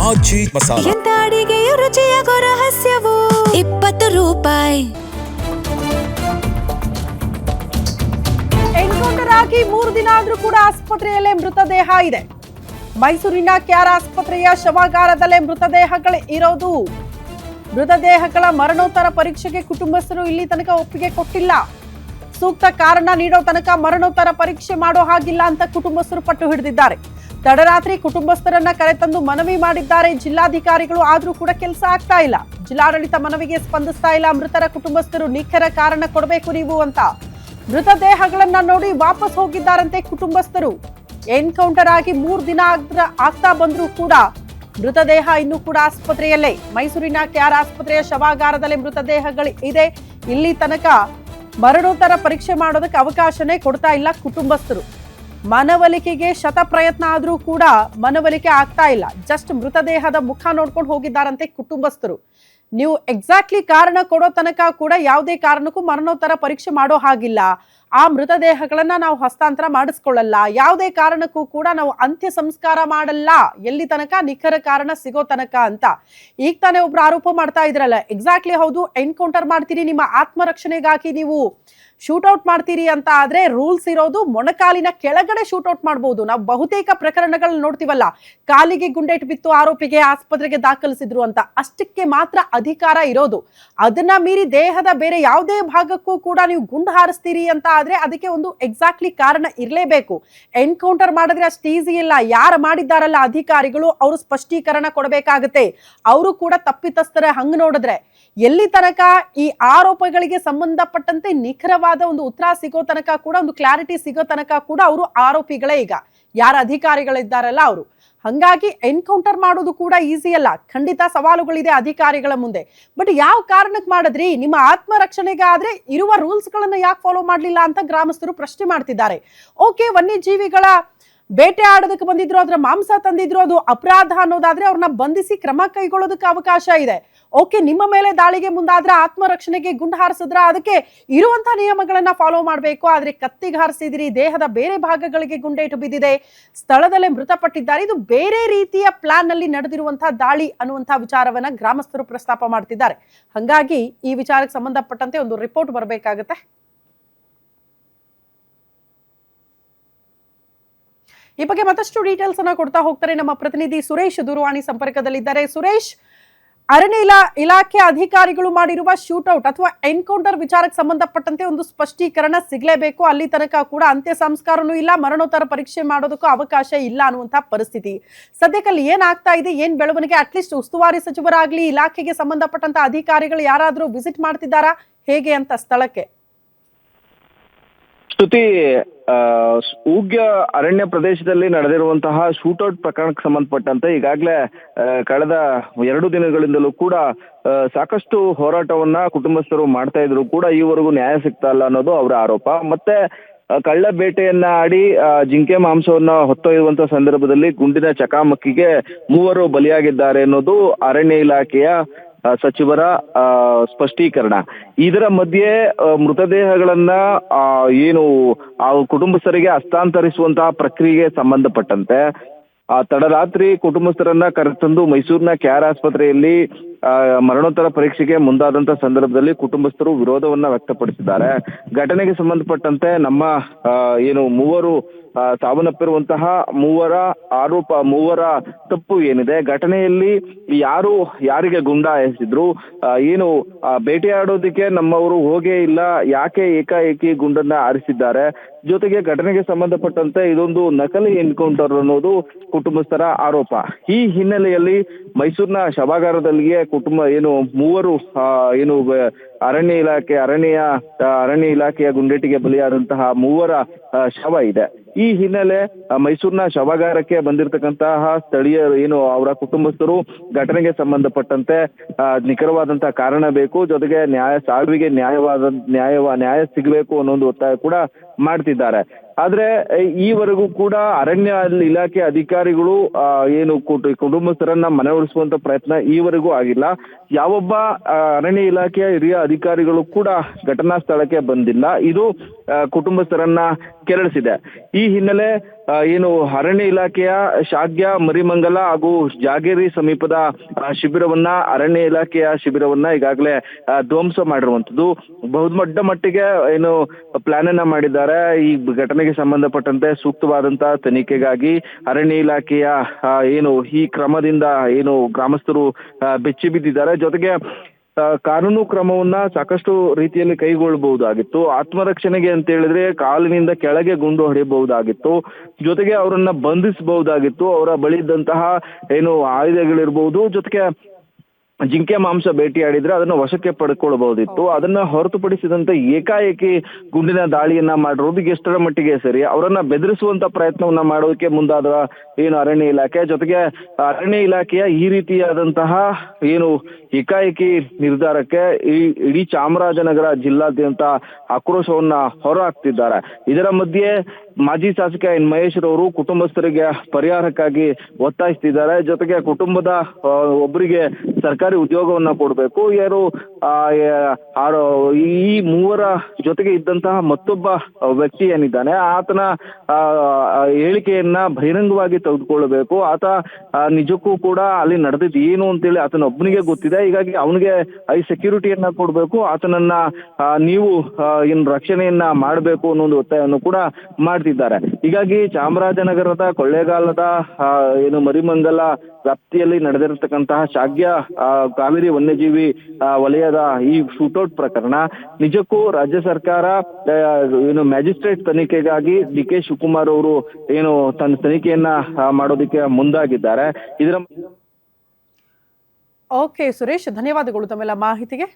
ಆಚಿ ಮಸಾಲ. ಎಂತ ಅಡಿಗೆಯ ರುಚಿಯಾಗೋ ರಹಸ್ಯವು 20 ರೂಪಾಯಿ. ಎನ್ಕೌಂಟರ್ ಆಗಿ 3 ದಿನ ಆದ್ರೂ ಕೂಡ ಆಸ್ಪತ್ರೆಯಲ್ಲೇ ಮೃತದೇಹ ಇದೆ. ಮೈಸೂರಿನ ಕ್ಯಾರ್ ಆಸ್ಪತ್ರೆಯ ಶವಾಗಾರದಲ್ಲೇ ಮೃತದೇಹಗಳು ಇರೋದು. ಮೃತದೇಹಗಳ ಮರಣೋತ್ತರ ಪರೀಕ್ಷೆಗೆ ಕುಟುಂಬಸ್ಥರು ಇಲ್ಲಿ ತನಕ ಒಪ್ಪಿಗೆ ಕೊಟ್ಟಿಲ್ಲ. ಸೂಕ್ತ ಕಾರಣ ನೀಡೋ ತನಕ ಮರಣೋತ್ತರ ಪರೀಕ್ಷೆ ಮಾಡೋ ಹಾಗಿಲ್ಲ ಅಂತ ಕುಟುಂಬಸ್ಥರು ಪಟ್ಟು ಹಿಡಿದಿದ್ದಾರೆ. ತಡರಾತ್ರಿ ಕುಟುಂಬಸ್ಥರನ್ನ ಕರೆತಂದು ಮನವಿ ಮಾಡಿದ್ದಾರೆ ಜಿಲ್ಲಾಧಿಕಾರಿಗಳು. ಆದ್ರೂ ಕೂಡ ಕೆಲಸ ಆಗ್ತಾ ಇಲ್ಲ. ಜಿಲ್ಲಾಡಳಿತ ಮನವಿಗೆ ಸ್ಪಂದಿಸ್ತಾ ಇಲ್ಲ. ಮೃತರ ಕುಟುಂಬಸ್ಥರು ನಿಖರ ಕಾರಣ ಕೊಡಬೇಕು ನೀವು ಅಂತ ಮೃತದೇಹಗಳನ್ನ ನೋಡಿ ವಾಪಸ್ ಹೋಗಿದ್ದಾರಂತೆ ಕುಟುಂಬಸ್ಥರು. ಎನ್ಕೌಂಟರ್ ಆಗಿ 3 ದಿನ ಆಗ್ತಾ ಬಂದ್ರೂ ಕೂಡ ಮೃತದೇಹ ಇನ್ನೂ ಕೂಡ ಆಸ್ಪತ್ರೆಯಲ್ಲೇ. ಮೈಸೂರಿನ ಕ್ಯಾರ್ ಆಸ್ಪತ್ರೆಯ ಶವಾಗಾರದಲ್ಲಿ ಮೃತದೇಹಗಳು ಇದೆ. ಇಲ್ಲಿ ತನಕ ಮರಣೋತ್ತರ ಪರೀಕ್ಷೆ ಮಾಡೋದಕ್ಕೆ ಅವಕಾಶನೇ ಕೊಡ್ತಾ ಇಲ್ಲ ಕುಟುಂಬಸ್ಥರು. ಮನವೊಲಿಕೆಗೆ ಶತ ಪ್ರಯತ್ನ ಆದ್ರೂ ಕೂಡ ಮನವೊಲಿಕೆ ಆಗ್ತಾ ಇಲ್ಲ. ಜಸ್ಟ್ ಮೃತದೇಹದ ಮುಖ ನೋಡ್ಕೊಂಡು ಹೋಗಿದ್ದಾರಂತೆ ಕುಟುಂಬಸ್ಥರು. ನೀವು ಎಕ್ಸಾಕ್ಟ್ಲಿ ಕಾರಣ ಕೊಡೋ ತನಕ ಕೂಡ ಯಾವುದೇ ಕಾರಣಕ್ಕೂ ಮರಣೋತ್ತರ ಪರೀಕ್ಷೆ ಮಾಡೋ ಹಾಗಿಲ್ಲ. ಆ ಮೃತದೇಹಗಳನ್ನ ನಾವು ಹಸ್ತಾಂತರ ಮಾಡಿಸ್ಕೊಳ್ಳಲ್ಲ. ಯಾವುದೇ ಕಾರಣಕ್ಕೂ ಕೂಡ ನಾವು ಅಂತ್ಯ ಸಂಸ್ಕಾರ ಮಾಡಲ್ಲ ಎಲ್ಲಿ ತನಕ ನಿಖರ ಕಾರಣ ಸಿಗೋ ತನಕ ಅಂತ. ಈಗ ತಾನೇ ಒಬ್ರು ಆರೋಪ ಮಾಡ್ತಾ ಇದ್ರಲ್ಲ, ಎಕ್ಸಾಕ್ಟ್ಲಿ ಹೌದು, ಎನ್ಕೌಂಟರ್ ಮಾಡ್ತೀರಿ, ನಿಮ್ಮ ಆತ್ಮರಕ್ಷಣೆಗಾಗಿ ನೀವು ಶೂಟ್ಔಟ್ ಮಾಡ್ತೀರಿ ಅಂತ ಆದ್ರೆ ರೂಲ್ಸ್ ಇರೋದು ಮೊಣಕಾಲಿನ ಕೆಳಗಡೆ ಶೂಟ್ಔಟ್ ಮಾಡಬಹುದು. ನಾವು ಬಹುತೇಕ ಪ್ರಕರಣಗಳನ್ನ ನೋಡ್ತೀವಲ್ಲ, ಕಾಲಿಗೆ ಗುಂಡೇಟು ಬಿತ್ತು, ಆರೋಪಿಗೆ ಆಸ್ಪತ್ರೆಗೆ ದಾಖಲಿಸಿದ್ರು ಅಂತ, ಅಷ್ಟಕ್ಕೆ ಮಾತ್ರ ಅಧಿಕಾರ ಇರೋದು. ಅದನ್ನ ಮೀರಿ ದೇಹದ ಬೇರೆ ಯಾವುದೇ ಭಾಗಕ್ಕೂ ಕೂಡ ನೀವು ಗುಂಡು ಹಾರಿಸ್ತೀರಿ ಅಂತ ಆದ್ರೆ ಅದಕ್ಕೆ ಒಂದು ಎಕ್ಸಾಕ್ಟ್ಲಿ ಕಾರಣ ಇರಲೇಬೇಕು. ಎನ್ಕೌಂಟರ್ ಮಾಡಿದ್ರೆ ಅಷ್ಟು ಈಸಿ ಇಲ್ಲ. ಯಾರು ಮಾಡಿದ್ದಾರಲ್ಲ ಅಧಿಕಾರಿಗಳು, ಅವರು ಸ್ಪಷ್ಟೀಕರಣ ಕೊಡಬೇಕಾಗತ್ತೆ. ಅವರು ಕೂಡ ತಪ್ಪಿತಸ್ಥರ ಹಂಗ್ ನೋಡಿದ್ರೆ ಎಲ್ಲಿ ತನಕ ಈ ಆರೋಪಗಳಿಗೆ ಸಂಬಂಧಪಟ್ಟಂತೆ ನಿಖರವಾದ ಒಂದು ಉತ್ತರ ಸಿಗೋ ತನಕ ಕೂಡ, ಒಂದು ಕ್ಲಾರಿಟಿ ಸಿಗೋ ತನಕ ಕೂಡ ಅವರು ಆರೋಪಿಗಳೇ. ಈಗ ಯಾರ ಅಧಿಕಾರಿಗಳಿದ್ದಾರಲ್ಲ ಅವರು. ಹಂಗಾಗಿ ಎನ್ಕೌಂಟರ್ ಮಾಡೋದು ಕೂಡ ಈಸಿ ಅಲ್ಲ. ಖಂಡಿತ ಸವಾಲುಗಳಿದೆ ಅಧಿಕಾರಿಗಳ ಮುಂದೆ. ಬಟ್ ಯಾವ ಕಾರಣಕ್ಕೆ ಮಾಡಿದ್ರಿ? ನಿಮ್ಮ ಆತ್ಮರಕ್ಷಣೆಗೆ ಆದ್ರೆ ಇರುವ ರೂಲ್ಸ್ ಗಳನ್ನ ಯಾಕೆ ಫಾಲೋ ಮಾಡ್ಲಿಲ್ಲ ಅಂತ ಗ್ರಾಮಸ್ಥರು ಪ್ರಶ್ನೆ ಮಾಡ್ತಿದ್ದಾರೆ. ಓಕೆ, ವನ್ಯಜೀವಿಗಳ ಬೇಟೆ ಆಡೋದಕ್ಕೆ ಬಂದಿದ್ರು, ಅದರ ಮಾಂಸ ತಂದಿದ್ರು, ಅದು ಅಪರಾಧ ಅನ್ನೋದಾದ್ರೆ ಅವ್ರನ್ನ ಬಂಧಿಸಿ ಕ್ರಮ ಕೈಗೊಳ್ಳೋದಕ್ಕೆ ಅವಕಾಶ ಇದೆ. ಓಕೆ, ನಿಮ್ಮ ಮೇಲೆ ದಾಳಿಗೆ ಮುಂದಾದ್ರೆ ಆತ್ಮರಕ್ಷಣೆಗೆ ಗುಂಡು ಹಾರಿಸಿದ್ರ ಅದಕ್ಕೆ ಇರುವಂತಹ ನಿಯಮಗಳನ್ನ ಫಾಲೋ ಮಾಡಬೇಕು. ಆದ್ರೆ ಕತ್ತಿಗೆ ಹಾರಿಸಿದಿರಿ, ದೇಹದ ಬೇರೆ ಭಾಗಗಳಿಗೆ ಗುಂಡೇಟು ಬಿದ್ದಿದೆ, ಸ್ಥಳದಲ್ಲೇ ಮೃತಪಟ್ಟಿದ್ದಾರೆ. ಇದು ಬೇರೆ ರೀತಿಯ ಪ್ಲಾನ್ ನಲ್ಲಿ ನಡೆದಿರುವಂತಹ ದಾಳಿ ಅನ್ನುವಂತಹ ವಿಚಾರವನ್ನ ಗ್ರಾಮಸ್ಥರು ಪ್ರಸ್ತಾಪ ಮಾಡ್ತಿದ್ದಾರೆ. ಹಂಗಾಗಿ ಈ ವಿಚಾರಕ್ಕೆ ಸಂಬಂಧಪಟ್ಟಂತೆ ಒಂದು ರಿಪೋರ್ಟ್ ಬರಬೇಕಾಗತ್ತೆ. ಈ ಬಗ್ಗೆ ಮತ್ತಷ್ಟು ಡೀಟೇಲ್ಸ್ ಅನ್ನ ಕೊಡ್ತಾ ಹೋಗ್ತಾರೆ ನಮ್ಮ ಪ್ರತಿನಿಧಿ ಸುರೇಶ್ ದೂರವಾಣಿ ಸಂಪರ್ಕದಲ್ಲಿದ್ದಾರೆ. ಸುರೇಶ್, ಅರಣ್ಯ ಇಲಾಖೆ ಅಧಿಕಾರಿಗಳು ಮಾಡಿರುವ ಶೂಟ್ಔಟ್ ಅಥವಾ ಎನ್ಕೌಂಟರ್ ವಿಚಾರಕ್ಕೆ ಸಂಬಂಧಪಟ್ಟಂತೆ ಒಂದು ಸ್ಪಷ್ಟೀಕರಣ ಸಿಗಲೇಬೇಕು. ಅಲ್ಲಿ ತನಕ ಕೂಡ ಅಂತ್ಯ ಸಂಸ್ಕಾರನೂ ಇಲ್ಲ, ಮರಣೋತ್ತರ ಪರೀಕ್ಷೆ ಮಾಡೋದಕ್ಕೂ ಅವಕಾಶ ಇಲ್ಲ ಅನ್ನುವಂತಹ ಪರಿಸ್ಥಿತಿ. ಸದ್ಯಕ್ಕಲ್ಲಿ ಏನಾಗ್ತಾ ಇದೆ, ಏನ್ ಬೆಳವಣಿಗೆ? ಅಟ್ಲೀಸ್ಟ್ ಉಸ್ತುವಾರಿ ಸಚಿವರಾಗ್ಲಿ, ಇಲಾಖೆಗೆ ಸಂಬಂಧಪಟ್ಟಂತ ಅಧಿಕಾರಿಗಳು ಯಾರಾದ್ರೂ ವಿಸಿಟ್ ಮಾಡ್ತಿದ್ದಾರಾ ಹೇಗೆ ಅಂತ ಸ್ಥಳಕ್ಕೆ? ಶ್ರುತಿ, ಉಗ್ಯ ಅರಣ್ಯ ಪ್ರದೇಶದಲ್ಲಿ ನಡೆದಿರುವಂತಹ ಶೂಟೌಟ್ ಪ್ರಕರಣಕ್ಕೆ ಸಂಬಂಧಪಟ್ಟಂತೆ ಈಗಾಗಲೇ ಕಳೆದ 2 ದಿನಗಳಿಂದಲೂ ಕೂಡ ಸಾಕಷ್ಟು ಹೋರಾಟವನ್ನ ಕುಟುಂಬಸ್ಥರು ಮಾಡ್ತಾ ಇದ್ರು ಕೂಡ ಈವರೆಗೂ ನ್ಯಾಯ ಸಿಗ್ತಾ ಇಲ್ಲ ಅನ್ನೋದು ಅವರ ಆರೋಪ. ಮತ್ತೆ ಕಳ್ಳ ಬೇಟೆಯನ್ನ ಆಡಿ ಜಿಂಕೆ ಮಾಂಸವನ್ನ ಹೊತ್ತೊಯ್ಯುವಂತ ಸಂದರ್ಭದಲ್ಲಿ ಗುಂಡಿನ ಚಕಾಮಕಿಗೆ 3 ಬಲಿಯಾಗಿದ್ದಾರೆ ಅನ್ನೋದು ಅರಣ್ಯ ಇಲಾಖೆಯ ಸಚಿವರ ಸ್ಪಷ್ಟೀಕರಣ. ಇದರ ಮಧ್ಯೆ ಮೃತದೇಹಗಳನ್ನ ಏನು ಆ ಕುಟುಂಬಸ್ಥರಿಗೆ ಹಸ್ತಾಂತರಿಸುವಂತಹ ಪ್ರಕ್ರಿಯೆಗೆ ಸಂಬಂಧಪಟ್ಟಂತೆ ತಡರಾತ್ರಿ ಕುಟುಂಬಸ್ಥರನ್ನ ಕರೆತಂದು ಮೈಸೂರಿನ ಕ್ಯಾರ್ ಆಸ್ಪತ್ರೆಯಲ್ಲಿ ಮರಣೋತ್ತರ ಪರೀಕ್ಷೆಗೆ ಮುಂದಾದಂತ ಸಂದರ್ಭದಲ್ಲಿ ಕುಟುಂಬಸ್ಥರು ವಿರೋಧವನ್ನ ವ್ಯಕ್ತಪಡಿಸಿದ್ದಾರೆ. ಘಟನೆಗೆ ಸಂಬಂಧಪಟ್ಟಂತೆ ನಮ್ಮ ಏನು 3 ಸಾವನ್ನಪ್ಪಿರುವಂತಹ 3 ತಪ್ಪು ಏನಿದೆ, ಘಟನೆಯಲ್ಲಿ ಯಾರಿಗೆ ಗುಂಡ ಹಾಯಿಸಿದ್ರು, ಏನು ಬೇಟೆಯಾಡೋದಕ್ಕೆ ನಮ್ಮವರು ಹೋಗೇ ಇಲ್ಲ, ಯಾಕೆ ಏಕಾಏಕಿ ಗುಂಡನ್ನ ಹಾರಿಸಿದ್ದಾರೆ, ಜೊತೆಗೆ ಘಟನೆಗೆ ಸಂಬಂಧಪಟ್ಟಂತೆ ಇದೊಂದು ನಕಲಿ ಎನ್ಕೌಂಟರ್ ಅನ್ನೋದು ಕುಟುಂಬಸ್ಥರ ಆರೋಪ. ಈ ಹಿನ್ನೆಲೆಯಲ್ಲಿ ಮೈಸೂರಿನ ಶವಾಗಾರದಲ್ಲಿಯೇ ಕುಟುಂಬ ಏನು 3 ಅರಣ್ಯ ಇಲಾಖೆಯ ಗುಂಡೇಟಿಗೆ ಬಲಿಯಾದಂತಹ 3 ಶವ ಇದೆ. ಈ ಹಿನ್ನೆಲೆ ಮೈಸೂರಿನ ಶವಾಗಾರಕ್ಕೆ ಬಂದಿರತಕ್ಕಂತಹ ಸ್ಥಳೀಯರು ಏನು ಅವರ ಕುಟುಂಬಸ್ಥರು ಘಟನೆಗೆ ಸಂಬಂಧಪಟ್ಟಂತೆ ನಿಖರವಾದಂತಹ ಕಾರಣ ಬೇಕು, ಜೊತೆಗೆ ಸಾವಿಗೆ ನ್ಯಾಯ ಸಿಗಬೇಕು ಅನ್ನೋ ಒಂದು ಒತ್ತಾಯ ಕೂಡ ಮಾಡ್ತಿದ್ದಾರೆ. ಆದ್ರೆ ಈವರೆಗೂ ಕೂಡ ಅರಣ್ಯ ಇಲಾಖೆ ಅಧಿಕಾರಿಗಳು ಏನು ಕುಟುಂಬಸ್ಥರನ್ನ ಮನವೊಲಿಸುವಂತ ಪ್ರಯತ್ನ ಈವರೆಗೂ ಆಗಿಲ್ಲ. ಯಾವೊಬ್ಬ ಅರಣ್ಯ ಇಲಾಖೆಯ ಹಿರಿಯ ಅಧಿಕಾರಿಗಳು ಕೂಡ ಘಟನಾ ಸ್ಥಳಕ್ಕೆ ಬಂದಿಲ್ಲ. ಇದು ಕುಟುಂಬಸ್ಥರನ್ನ ಕೆರಳಿಸಿದೆ. ಈ ಹಿನ್ನೆಲೆ ಏನು ಅರಣ್ಯ ಇಲಾಖೆಯ ಶಾಗ್ಯ, ಮರಿಮಂಗಲ ಹಾಗೂ ಜಾಗೇರಿ ಸಮೀಪದ ಶಿಬಿರವನ್ನ, ಅರಣ್ಯ ಇಲಾಖೆಯ ಶಿಬಿರವನ್ನ ಈಗಾಗಲೇ ಧ್ವಂಸ ಮಾಡಿರುವಂತದ್ದು. ಬಹುದೊಡ್ಡ ಮಟ್ಟಿಗೆ ಏನು ಪ್ಲಾನ್ ಅನ್ನ ಮಾಡಿದ್ದಾರೆ. ಈ ಘಟನೆಗೆ ಸಂಬಂಧಪಟ್ಟಂತೆ ಸೂಕ್ತವಾದಂತಹ ತನಿಖೆಗಾಗಿ ಅರಣ್ಯ ಇಲಾಖೆಯ ಏನು ಈ ಕ್ರಮದಿಂದ ಏನು ಗ್ರಾಮಸ್ಥರು ಬೆಚ್ಚಿ ಬಿದ್ದಿದ್ದಾರೆ. ಜೊತೆಗೆ ಕಾನೂನು ಕ್ರಮವನ್ನ ಸಾಕಷ್ಟು ರೀತಿಯಲ್ಲಿ ಕೈಗೊಳ್ಳಬಹುದಾಗಿತ್ತು. ಆತ್ಮರಕ್ಷಣೆಗೆ ಅಂತ ಹೇಳಿದ್ರೆ ಕಾಲಿನಿಂದ ಕೆಳಗೆ ಗುಂಡು ಹೊಡೆಯಬಹುದಾಗಿತ್ತು. ಜೊತೆಗೆ ಅವರನ್ನ ಬಂಧಿಸಬಹುದಾಗಿತ್ತು. ಅವರ ಬಳಿ ಇದ್ದಂತಹ ಏನು ಆಯುಧಗಳಿರ್ಬಹುದು, ಜೊತೆಗೆ ಜಿಂಕೆ ಮಾಂಸ ಬೇಟೆಯಾಡಿದ್ರೆ ಅದನ್ನ ವಶಕ್ಕೆ ಪಡ್ಕೊಳ್ಬಹುದಿತ್ತು. ಅದನ್ನ ಹೊರತುಪಡಿಸಿದಂತೆ ಏಕಾಏಕಿ ಗುಂಡಿನ ದಾಳಿಯನ್ನ ಮಾಡಿರೋದು ಎಷ್ಟರ ಮಟ್ಟಿಗೆ ಸರಿ? ಅವರನ್ನ ಬೆದರಿಸುವಂತ ಪ್ರಯತ್ನವನ್ನ ಮಾಡೋದಕ್ಕೆ ಮುಂದಾದ ಏನು ಅರಣ್ಯ ಇಲಾಖೆ, ಜೊತೆಗೆ ಅರಣ್ಯ ಇಲಾಖೆಯ ಈ ರೀತಿಯಾದಂತಹ ಏನು ಏಕಾಏಕಿ ನಿರ್ಧಾರಕ್ಕೆ ಇಡೀ ಚಾಮರಾಜನಗರ ಜಿಲ್ಲಾದ್ಯಂತ ಆಕ್ರೋಶವನ್ನ ಹೊರಹಾಕ್ತಿದ್ದಾರೆ. ಇದರ ಮಧ್ಯೆ ಮಾಜಿ ಶಾಸಕ ಎನ್ ಮಹೇಶ್ ರವರು ಕುಟುಂಬಸ್ಥರಿಗೆ ಪರಿಹಾರಕ್ಕಾಗಿ ಒತ್ತಾಯಿಸ್ತಿದ್ದಾರೆ. ಜೊತೆಗೆ ಕುಟುಂಬದ ಒಬ್ಬರಿಗೆ ಸರ್ಕಾರಿ ಉದ್ಯೋಗವನ್ನ ಕೊಡಬೇಕು. ಈ ಮೂವರ ಜೊತೆಗೆ ಇದ್ದಂತಹ ಮತ್ತೊಬ್ಬ ವ್ಯಕ್ತಿ ಏನಿದ್ದಾನೆ ಆತನ ಹೇಳಿಕೆಯನ್ನ ಬಹಿರಂಗವಾಗಿ ತೆಗೆದುಕೊಳ್ಳಬೇಕು. ಆತ ನಿಜಕ್ಕೂ ಕೂಡ ಅಲ್ಲಿ ನಡೆದಿದ್ದು ಏನು ಅಂತೇಳಿ ಆತನ ಒಬ್ಬನಿಗೆ ಗೊತ್ತಿದೆ. ಹೀಗಾಗಿ ಅವನಿಗೆ ಈ ಸೆಕ್ಯೂರಿಟಿಯನ್ನ ಕೊಡಬೇಕು, ಆತನನ್ನ ನೀವು ಏನು ರಕ್ಷಣೆಯನ್ನ ಮಾಡಬೇಕು ಅನ್ನೋ ಒಂದು ಒತ್ತಾಯವನ್ನು ಕೂಡ ಮಾಡ್ತಿದ್ದಾರೆ. ಹೀಗಾಗಿ ಚಾಮರಾಜನಗರದ ಕೊಳ್ಳೇಗಾಲದ ಏನು ಮರಿಮಂಗಲ ವ್ಯಾಪ್ತಿಯಲ್ಲಿ ನಡೆದಿರತಕ್ಕಂತಹ ಶಾಗ್ಯ ಕಾವೇರಿ ವನ್ಯಜೀವಿ ವಲಯದ ಈ ಶೂಟೌಟ್ ಪ್ರಕರಣ ನಿಜಕ್ಕೂ ರಾಜ್ಯ ಸರ್ಕಾರ ಏನು ಮ್ಯಾಜಿಸ್ಟ್ರೇಟ್ ತನಿಖೆಗಾಗಿ ಡಿ.ಕೆ. ಶಿವಕುಮಾರ್ ಅವರು ಏನು ತನ್ನ ತನಿಖೆಯನ್ನ ಮಾಡೋದಕ್ಕೆ ಮುಂದಾಗಿದ್ದಾರೆ. ಇದರ ಓಕೆ ಸುರೇಶ್, ಧನ್ಯವಾದಗಳು ತಮ್ಮೆಲ್ಲ ಮಾಹಿತಿಗೆ.